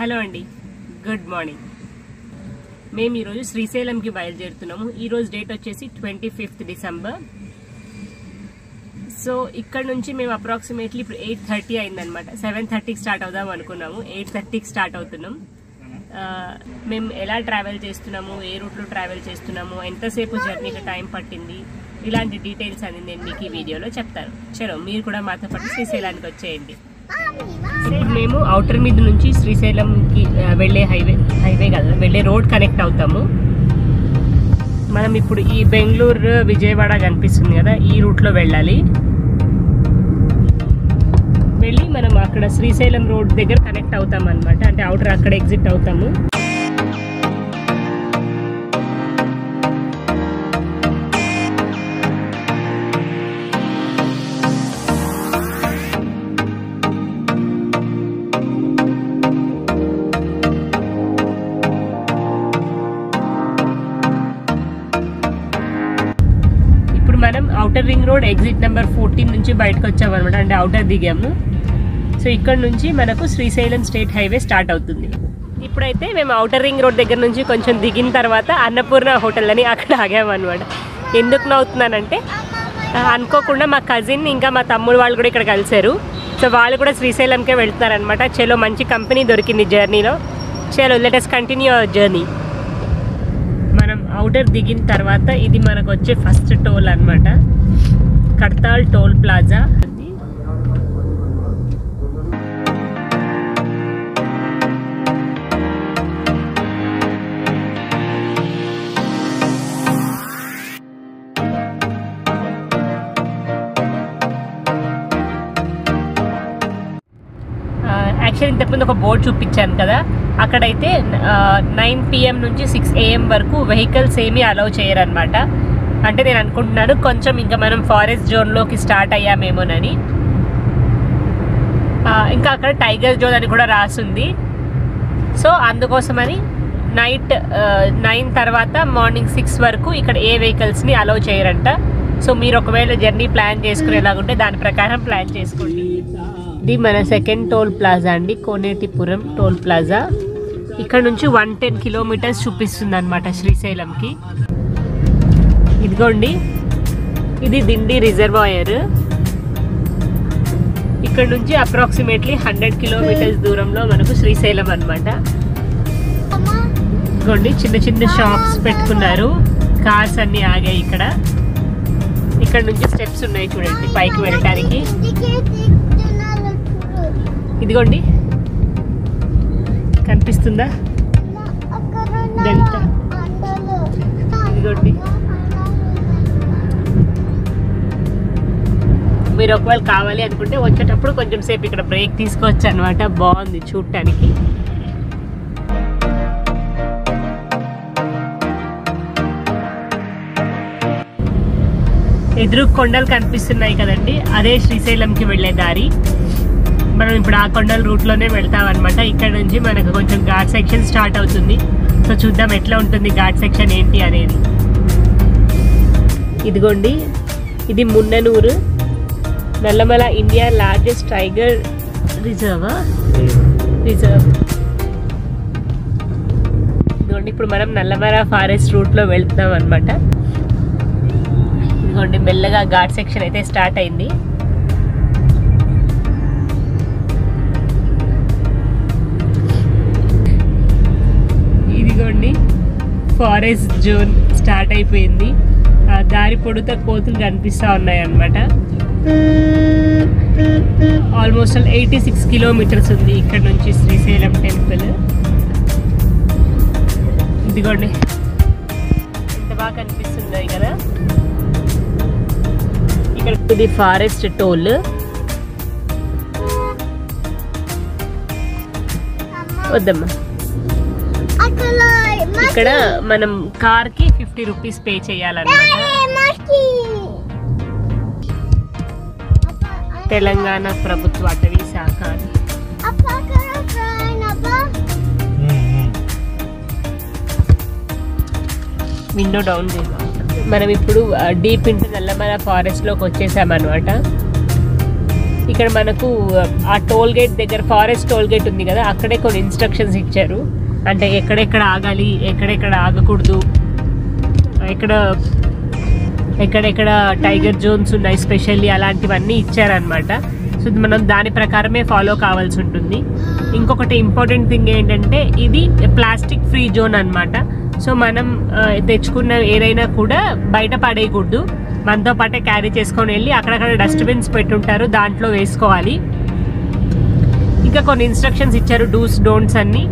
Hello అండి, good morning. మేము ఈరోజు శ్రీశైలంకి బయలుదేరుతున్నాము. ఈరోజు డేట్ వచ్చేసి 25th డిసెంబర్. సో ఇక్కడ నుంచి మేము అప్రాక్సిమేట్లీ ఇప్పుడు 8:30 అయిందనమాట. 7:30కి స్టార్ట్ అవుదాం అనుకున్నాము, 8:30కి స్టార్ట్ అవుతున్నాం. మేము ఎలా ట్రావెల్ చేస్తున్నాము, ఏ రూట్లో ట్రావెల్ చేస్తున్నాము, ఎంతసేపు జర్నీకి టైం పట్టింది, ఇలాంటి డీటెయిల్స్ అనేది నేను మీకు ఈ వీడియోలో చెప్తాను. చలో మీరు కూడా మాతో పాటు శ్రీశైలానికి వచ్చేయండి. మేము ఔటర్ మీద నుంచి శ్రీశైలంకి వెళ్ళే హైవే కదా, వెళ్ళే రోడ్ కనెక్ట్ అవుతాము. మనం ఇప్పుడు ఈ బెంగళూరు విజయవాడ కనిపిస్తుంది కదా, ఈ రూట్లో వెళ్ళాలి. వెళ్ళి మనం అక్కడ శ్రీశైలం రోడ్ దగ్గర కనెక్ట్ అవుతాం అనమాట. అంటే ఔటర్ అక్కడ ఎగ్జిట్ అవుతాము. మనం outer ring road exit number 14 నుంచి బయటకు వచ్చామన్నమాట. అంటే ఔటర్ దిగాము. సో ఇక్కడ నుంచి మనకు శ్రీశైలం స్టేట్ హైవే స్టార్ట్ అవుతుంది. ఇప్పుడైతే మేము ఔటర్ రింగ్ రోడ్ దగ్గర నుంచి కొంచెం దిగిన తర్వాత అన్నపూర్ణ హోటల్ అని అక్కడ ఆగామన్నమాట. ఎందుకు నవ్వుతున్నానంటే అనుకోకుండా మా కజిన్ ఇంకా మా తమ్ముడు వాళ్ళు కూడా ఇక్కడ కలిశారు. సో వాళ్ళు కూడా శ్రీశైలంకే వెళ్తున్నారనమాట. చలో మంచి కంపెనీ దొరికింది జర్నీలో. చలో let us continue our journey. మనం ఔటర్ దిగిన తర్వాత ఇది మనకు వచ్చే ఫస్ట్ టోల్ అన్నమాట, కడతాల్ టోల్ ప్లాజా. యాక్చువల్లీ ఇంతకుముందు ఒక బోర్డు చూపించాను కదా, అక్కడైతే 9 PM నుంచి 6 AM వరకు వెహికల్స్ ఏమీ అలౌ చేయరనమాట. అంటే నేను అనుకుంటున్నాను కొంచెం ఇంకా మనం ఫారెస్ట్ జోన్లోకి స్టార్ట్ అయ్యామేమోనని. ఇంకా అక్కడ టైగర్ జోన్ అని కూడా రాసుంది. సో అందుకోసమని నైట్ 9 తర్వాత మార్నింగ్ 6 వరకు ఇక్కడ ఏ వెహికల్స్ని అలౌ చేయరంట. సో మీరు ఒకవేళ జర్నీ ప్లాన్ చేసుకునేలాగుంటే దాని ప్రకారం ప్లాన్ చేసుకోండి. ఇది మన సెకండ్ టోల్ ప్లాజా అండి, కోనేటిపురం టోల్ ప్లాజా. ఇక్కడ నుంచి 110 కిలోమీటర్స్ చూపిస్తుంది అనమాట శ్రీశైలంకి. ఇదిగోండి, ఇది దిండి రిజర్వాయర్. ఇక్కడ నుంచి అప్రాక్సిమేట్లీ 100 కిలోమీటర్స్ దూరంలో మనకు శ్రీశైలం అనమాట. ఇదిగోండి, చిన్న చిన్న షాప్స్ పెట్టుకున్నారు, కార్స్ అన్ని ఆగాయి ఇక్కడ. ఇక్కడ నుంచి స్టెప్స్ ఉన్నాయి చూడండి పైకి వెళ్ళటానికి. ఇదిగోండి, కనిపిస్తుందా ఇదంతా? ఇదిగోండి, మీరు ఒకవేళ కావాలి అనుకుంటే వచ్చేటప్పుడు కొంచెం సేపు ఇక్కడ బ్రేక్ తీసుకోవచ్చు అనమాట. బాగుంది చూడటానికి. ఎదురు కొండలు కనిపిస్తున్నాయి కదండి, అదే శ్రీశైలంకి వెళ్ళే దారి. మనం ఇప్పుడు ఆ కొండల రూట్లోనే వెళ్తాం అనమాట. ఇక్కడ నుంచి మనకు కొంచెం ఘాట్ సెక్షన్ స్టార్ట్ అవుతుంది. సో చూద్దాం ఎట్లా ఉంటుంది ఘాట్ సెక్షన్ ఏంటి అనేది. ఇదిగోండి, ఇది Mannanur, Nallamala India largest tiger reserve. ఇదిగోండి, ఇప్పుడు మనం నల్లమల ఫారెస్ట్ రూట్లో వెళ్తున్నాం అనమాట. ఇదిగోండి, మెల్లగా ఘాట్ సెక్షన్ అయితే స్టార్ట్ అయింది. ఇదిగోండి, ఫారెస్ట్ జోన్ స్టార్ట్ అయిపోయింది. దారి పొడుతా కోతులు కనిపిస్తూ ఉన్నాయి అన్నమాట. ఆల్మోస్ట్ 86 కిలోమీటర్స్ ఉంది ఇక్కడ నుంచి శ్రీశైలం టెంపుల్. ఇదిగోండి, ఎంత బాగా కనిపిస్తుంది కదా. ఇక్కడ ఇది ఫారెస్ట్ టోల్. వద్దమ్మా, ఇక్కడ మనం కార్ కి 50 రూపీస్ పే చేయాలన్నమాట. తెలంగాణ ప్రభుత్వ అటవీ శాఖ. విండో డౌన్ చేద్దాం. మనం ఇప్పుడు డీప్ ఇంటూ నల్లమల ఫారెస్ట్ లోకి వచ్చేసామన్నమాట. ఇక్కడ మనకు ఆ టోల్ గేట్ దగ్గర ఫారెస్ట్ టోల్ గేట్ ఉంది కదా, అక్కడే కొన్ని ఇన్స్ట్రక్షన్స్ ఇచ్చారు. అంటే ఎక్కడెక్కడ ఆగాలి, ఎక్కడెక్కడ ఆగకూడదు, ఎక్కడెక్కడ టైగర్ జోన్స్ ఉన్నాయి స్పెషల్లీ, అలాంటివన్నీ ఇచ్చారనమాట. సో మనం దాని ప్రకారమే ఫాలో కావాల్సి ఉంటుంది. ఇంకొకటి ఇంపార్టెంట్ థింగ్ ఏంటంటే ఇది ప్లాస్టిక్ ఫ్రీ జోన్ అనమాట. సో మనం తెచ్చుకున్న ఏదైనా కూడా బయట పడేయకూడదు, మనతో పాటే క్యారీ చేసుకొని వెళ్ళి అక్కడక్కడ డస్ట్బిన్స్ పెట్టుంటారు, దాంట్లో వేసుకోవాలి. ఇంకా కొన్ని ఇన్స్ట్రక్షన్స్ ఇచ్చారు, డూస్ డోంట్స్ అన్ని.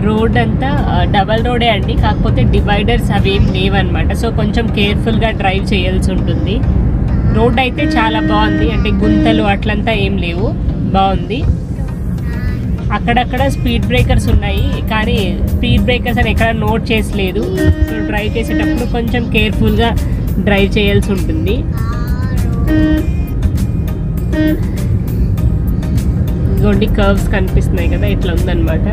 రోడ్ అంతా డబల్ రోడే అండి, కాకపోతే డివైడర్స్ అవేం లేవన్నమాట. సో కొంచెం కేర్ఫుల్గా డ్రైవ్ చేయాల్సి ఉంటుంది. రోడ్ అయితే చాలా బాగుంది, అంటే గుంతలు అట్లంతా ఏం లేవు, బాగుంది. అక్కడక్కడ స్పీడ్ బ్రేకర్స్ ఉన్నాయి, కానీ స్పీడ్ బ్రేకర్స్ అని ఎక్కడ నోట్ చేసలేదు. సో డ్రైవ్ చేసేటప్పుడు కొంచెం కేర్ఫుల్గా డ్రైవ్ చేయాల్సి ఉంటుంది. ఇదిగోండి కర్వ్స్ కనిపిస్తున్నాయి కదా, ఇట్లా ఉందన్నమాట.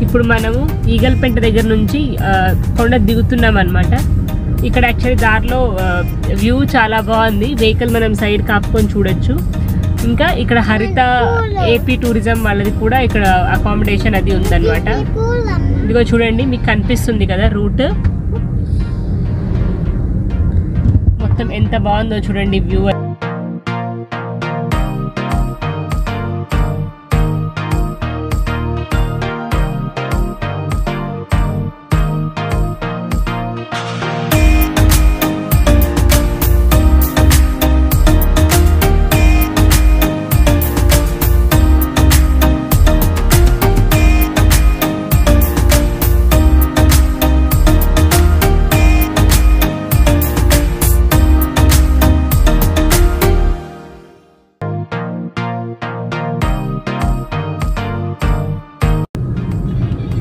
ఇప్పుడు మనము ఈగల్పెంట దగ్గర నుంచి కొండ దిగుతున్నాం అనమాట. ఇక్కడ యాక్చువల్లీ దారిలో వ్యూ చాలా బాగుంది, వెహికల్ మనం సైడ్ కాపుకొని చూడొచ్చు. ఇంకా ఇక్కడ హరిత ఏపీ టూరిజం వాళ్ళది కూడా ఇక్కడ అకామిడేషన్ అది ఉందన్నమాట. ఇదిగో చూడండి, మీకు కనిపిస్తుంది కదా రూట్ మొత్తం ఎంత బాగుందో చూడండి వ్యూ.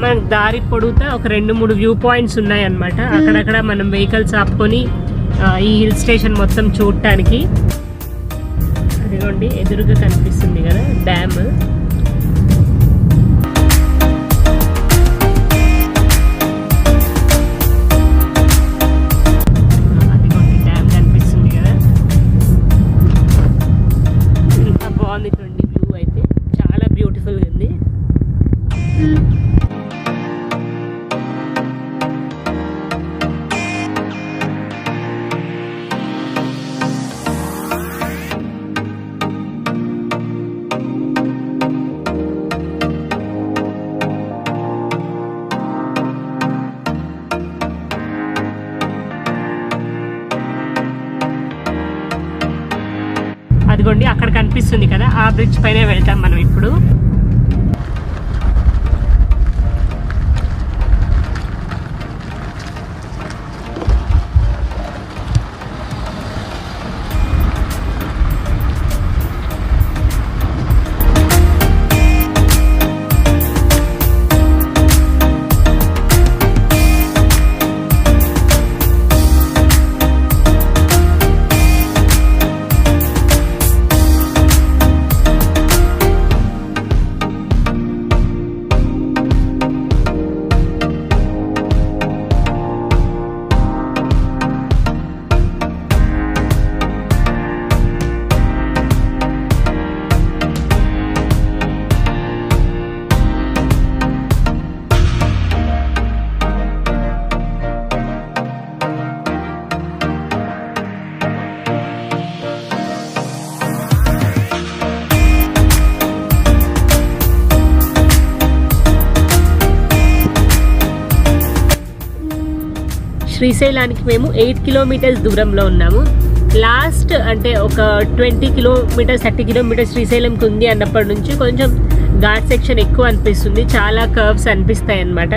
మనకు దారి పొడుగుతా ఒక 2-3 వ్యూ పాయింట్స్ ఉన్నాయన్నమాట. అక్కడక్కడ మనం వెహికల్స్ ఆపుకొని ఈ హిల్ స్టేషన్ మొత్తం చూడటానికి. అదిగోండి ఎదురుగా కనిపిస్తుంది కదా డ్యామ్. అదిగోండి డ్యామ్ కనిపిస్తుంది కదా, ఇంకా బాగుంది చూడండి వ్యూ అయితే, చాలా బ్యూటిఫుల్గా ఉంది. అదిగోండి అక్కడ కనిపిస్తుంది కదా, ఆ బ్రిడ్జ్ పైన వెళ్తాం మనం ఇప్పుడు. శ్రీశైలానికి మేము 8 కిలోమీటర్స్ దూరంలో ఉన్నాము. లాస్ట్ అంటే ఒక 20 కిలోమీటర్స్ 30 కిలోమీటర్స్ శ్రీశైలంకి ఉంది అన్నప్పటి నుంచి కొంచెం ఘాట్ సెక్షన్ ఎక్కువ అనిపిస్తుంది, చాలా కర్వ్స్ అనిపిస్తాయి అన్నమాట.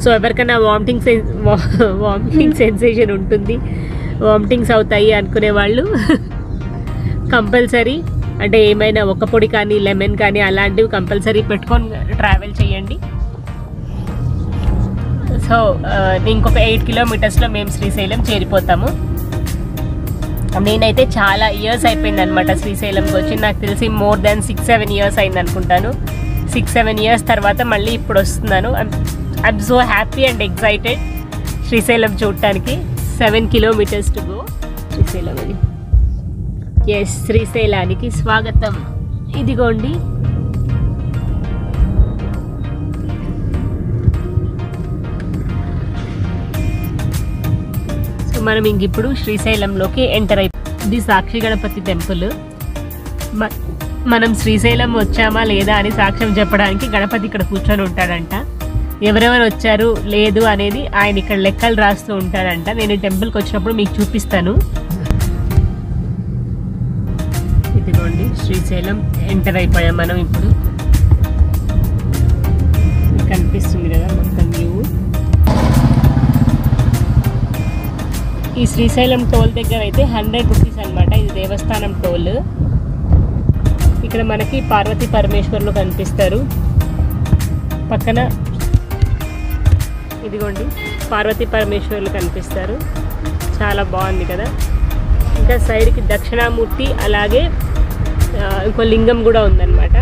సో ఎవరికైనా వామిటింగ్ సెన్సేషన్ ఉంటుంది, వామిటింగ్స్ అవుతాయి అనుకునే వాళ్ళు కంపల్సరీ అంటే ఏమైనా ఒక పొడి కానీ లెమన్ కానీ అలాంటివి కంపల్సరీ పెట్టుకొని ట్రావెల్ చేయండి. సో ఇంకొక 8 కిలోమీటర్స్లో మేము శ్రీశైలం చేరిపోతాము. నేనైతే చాలా ఇయర్స్ అయిపోయింది అనమాట శ్రీశైలంకి వచ్చి, నాకు తెలిసి మోర్ దాన్ 6-7 ఇయర్స్ అయింది అనుకుంటాను. 6-7 ఇయర్స్ తర్వాత మళ్ళీ ఇప్పుడు వస్తున్నాను. I'm so happy and excited Srisailam చూడటానికి. 7 కిలోమీటర్స్ టు గో. శ్రీశైలం అది, ఎస్, శ్రీశైలానికి స్వాగతం. ఇదిగోండి మనం ఇంకిప్పుడు శ్రీశైలంలోకి ఎంటర్ అయిపోయింది. ఇది సాక్షి గణపతి టెంపుల్. మనం శ్రీశైలం వచ్చామా లేదా అని సాక్ష్యం చెప్పడానికి గణపతి ఇక్కడ కూర్చొని ఉంటాడంట. ఎవరెవరు వచ్చారు లేదు అనేది ఆయన ఇక్కడ లెక్కలు రాస్తూ ఉంటాడంట. నేను ఈ టెంపుల్కి వచ్చినప్పుడు మీకు చూపిస్తాను. ఇదిగోండి శ్రీశైలం ఎంటర్ అయిపోయాం మనం. ఇప్పుడు కనిపిస్తుంది కదా మొత్తం వ్యూ. ఈ శ్రీశైలం టోల్ దగ్గర అయితే 100 రూపీస్ అనమాట. ఇది దేవస్థానం టోల్. ఇక్కడ మనకి పార్వతీ పరమేశ్వరులు కనిపిస్తారు. పక్కన ఇదిగోండి పార్వతీ పరమేశ్వరులు కనిపిస్తారు. చాలా బాగుంది కదా. ఇంకా సైడ్కి దక్షిణామూర్తి అలాగే ఇంకో లింగం కూడా ఉందన్నమాట.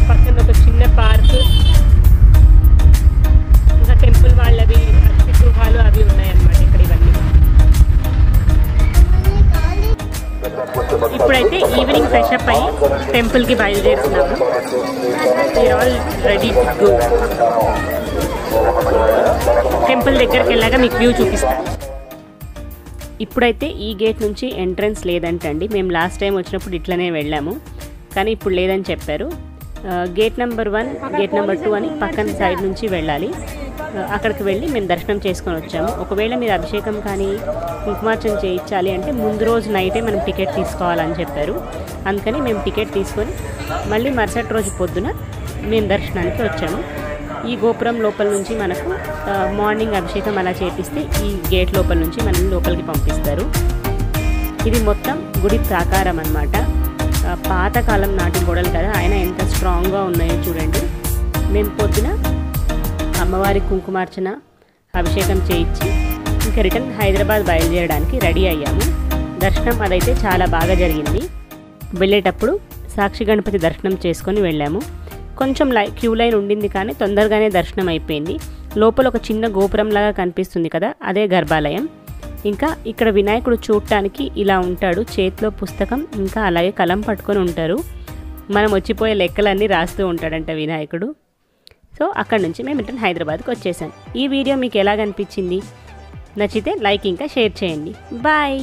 పక్కన ఒక చిన్న పార్క్, ఇంకా టెంపుల్ వాళ్ళవి అతిథి గృహాలు అవి ఉన్నాయన్నమాట ఇక్కడ. ఇవన్నీ ఇప్పుడైతే ఈవినింగ్ ఫ్రెష్ అప్ అయ్యి టెంపుల్కి బయలుదేరుతున్నాము. We are all ready to go. Temple దగ్గరికి వెళ్ళాక మీకు వ్యూ చూపిస్తాను. ఇప్పుడైతే ఈ గేట్ నుంచి ఎంట్రన్స్ లేదంటండి. మేము లాస్ట్ టైం వచ్చినప్పుడు ఇట్లనే వెళ్ళాము, కానీ ఇప్పుడు లేదని చెప్పారు. గేట్ నెంబర్ 1, గేట్ నెంబర్ 2 అని పక్కన సైడ్ నుంచి వెళ్ళాలి. అక్కడికి వెళ్ళి మేము దర్శనం చేసుకొని వచ్చాము. ఒకవేళ మీరు అభిషేకం కానీ కుంకుమార్చన చేయించాలి అంటే ముందు రోజు నైటే మనం టికెట్ తీసుకోవాలని చెప్పారు. అందుకని మేము టికెట్ తీసుకొని మళ్ళీ మరుసటి రోజు పొద్దున మేము దర్శనానికి వచ్చాము. ఈ గోపురం లోపల నుంచి మనకు మార్నింగ్ అభిషేకం అలా చేపిస్తే ఈ గేట్ లోపల నుంచి మనం లోపలికి పంపిస్తారు. ఇది మొత్తం గుడి ప్రాకారం అన్నమాట. పాతకాలం నాటి గోడలు కదా, ఆయన ఎంత స్ట్రాంగ్గా ఉన్నాయో చూడండి. మేము పొద్దున అమ్మవారి కుంకుమార్చన అభిషేకం చేయించి ఇంకా రిటర్న్ హైదరాబాద్ బయలుదేరడానికి రెడీ అయ్యాము. దర్శనం అదైతే చాలా బాగా జరిగింది. వెళ్ళేటప్పుడు సాక్షి గణపతి దర్శనం చేసుకొని వెళ్ళాము. కొంచెం క్యూ లైన్ ఉండింది కానీ తొందరగానే దర్శనం అయిపోయింది. లోపల ఒక చిన్న గోపురంలాగా కనిపిస్తుంది కదా, అదే గర్భాలయం. ఇంకా ఇక్కడ వినాయకుడు చూడటానికి ఇలా ఉంటాడు. చేతిలో పుస్తకం ఇంకా అలాగే కలం పట్టుకొని ఉంటారు. మనం వచ్చిపోయే లెక్కలన్నీ రాస్తూ ఉంటాడంట వినాయకుడు. సో అక్కడ నుంచి మేము రిటర్న్ హైదరాబాద్కి వచ్చేసాం. ఈ వీడియో మీకు ఎలాగనిపించింది? నచ్చితే లైక్ ఇంకా షేర్ చేయండి. బాయ్.